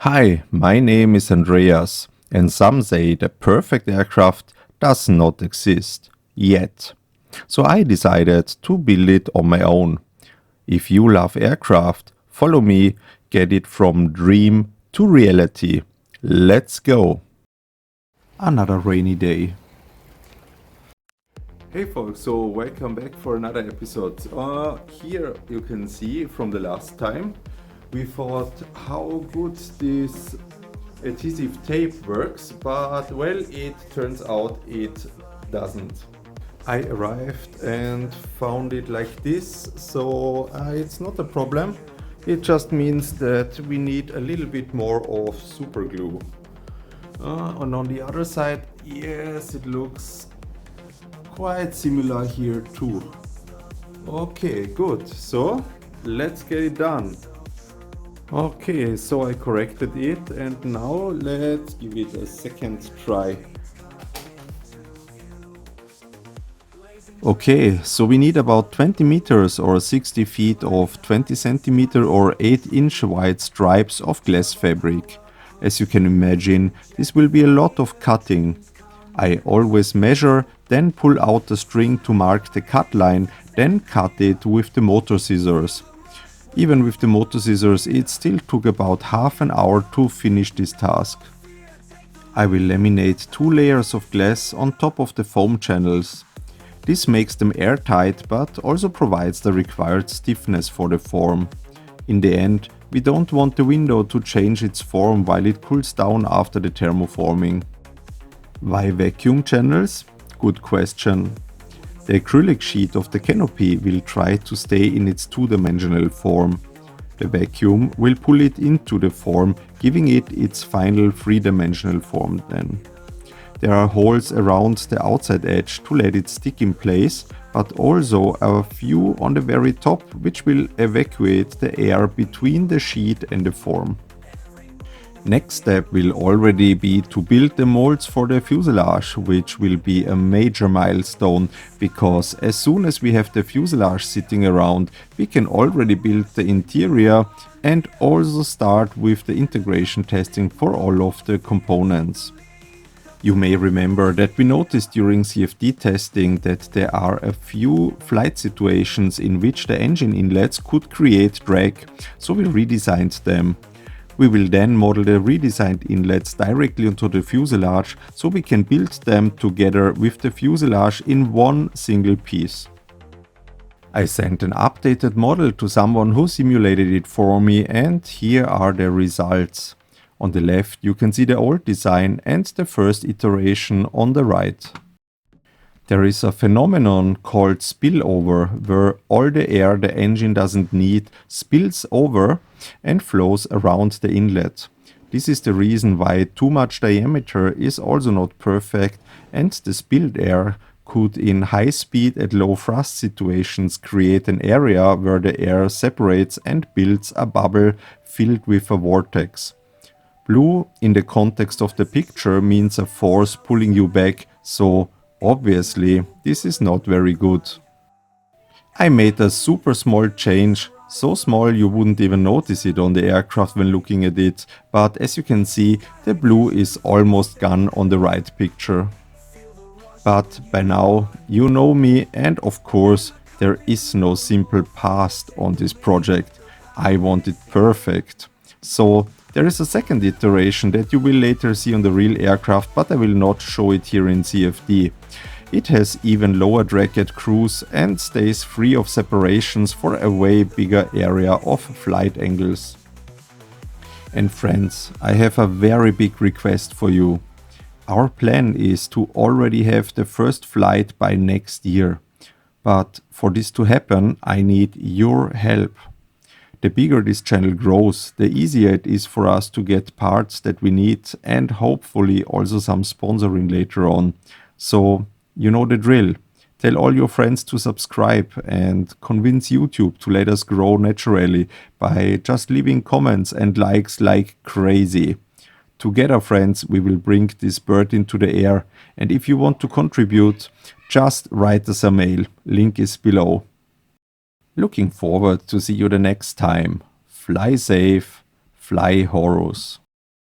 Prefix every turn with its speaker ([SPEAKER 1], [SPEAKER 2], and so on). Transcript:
[SPEAKER 1] Hi, my name is Andreas, and some say the perfect aircraft does not exist yet. So I decided to build it on my own. If you love aircraft, follow me, get it from dream to reality. Let's go! Another rainy day. Hey folks, so welcome back for another episode. Here you can see from the last time we thought how good this adhesive tape works, but well, it turns out it doesn't. I arrived and found it like this, so it's not a problem. It just means that we need a little bit more of super glue. And on the other side, yes, it looks quite similar here too. Okay, good. So let's get it done. Okay, so I corrected it and now let's give it a second try. Okay, so we need about 20 meters or 60 feet of 20 centimeter or 8-inch wide stripes of glass fabric. As you can imagine, this will be a lot of cutting. I always measure, then pull out the string to mark the cut line, then cut it with the motor scissors. Even with the motor scissors, it still took about half an hour to finish this task. I will laminate 2 layers of glass on top of the foam channels. This makes them airtight, but also provides the required stiffness for the form. In the end, we don't want the window to change its form while it cools down after the thermoforming. Why vacuum channels? Good question. The acrylic sheet of the canopy will try to stay in its two-dimensional form. The vacuum will pull it into the form, giving it its final three-dimensional form then. There are holes around the outside edge to let it stick in place, but also a few on the very top which will evacuate the air between the sheet and the form. Next step will already be to build the molds for the fuselage, which will be a major milestone, because as soon as we have the fuselage sitting around, we can already build the interior and also start with the integration testing for all of the components. You may remember that we noticed during CFD testing that there are a few flight situations in which the engine inlets could create drag, so we redesigned them. We will then model the redesigned inlets directly onto the fuselage, so we can build them together with the fuselage in one single piece. I sent an updated model to someone who simulated it for me, and here are the results. On the left you can see the old design and the first iteration on the right. There is a phenomenon called spillover, where all the air the engine doesn't need spills over and flows around the inlet. This is the reason why too much diameter is also not perfect, and the spilled air could in high speed at low thrust situations create an area where the air separates and builds a bubble filled with a vortex. Blue in the context of the picture means a force pulling you back, so obviously this is not very good. I made a super small change, so small you wouldn't even notice it on the aircraft when looking at it, but as you can see, the blue is almost gone on the right picture. But by now you know me, and of course there is no simple past on this project. I want it perfect. So there is a second iteration that you will later see on the real aircraft, but I will not show it here in CFD. It has even lower drag at cruise and stays free of separations for a way bigger area of flight angles. And friends, I have a very big request for you. Our plan is to already have the first flight by next year. But for this to happen, I need your help. The bigger this channel grows, the easier it is for us to get parts that we need and hopefully also some sponsoring later on. So, you know the drill. Tell all your friends to subscribe and convince YouTube to let us grow naturally by just leaving comments and likes like crazy. Together, friends, we will bring this bird into the air, and if you want to contribute, just write us a mail. Link is below. Looking forward to see you the next time. Fly safe, fly Horus.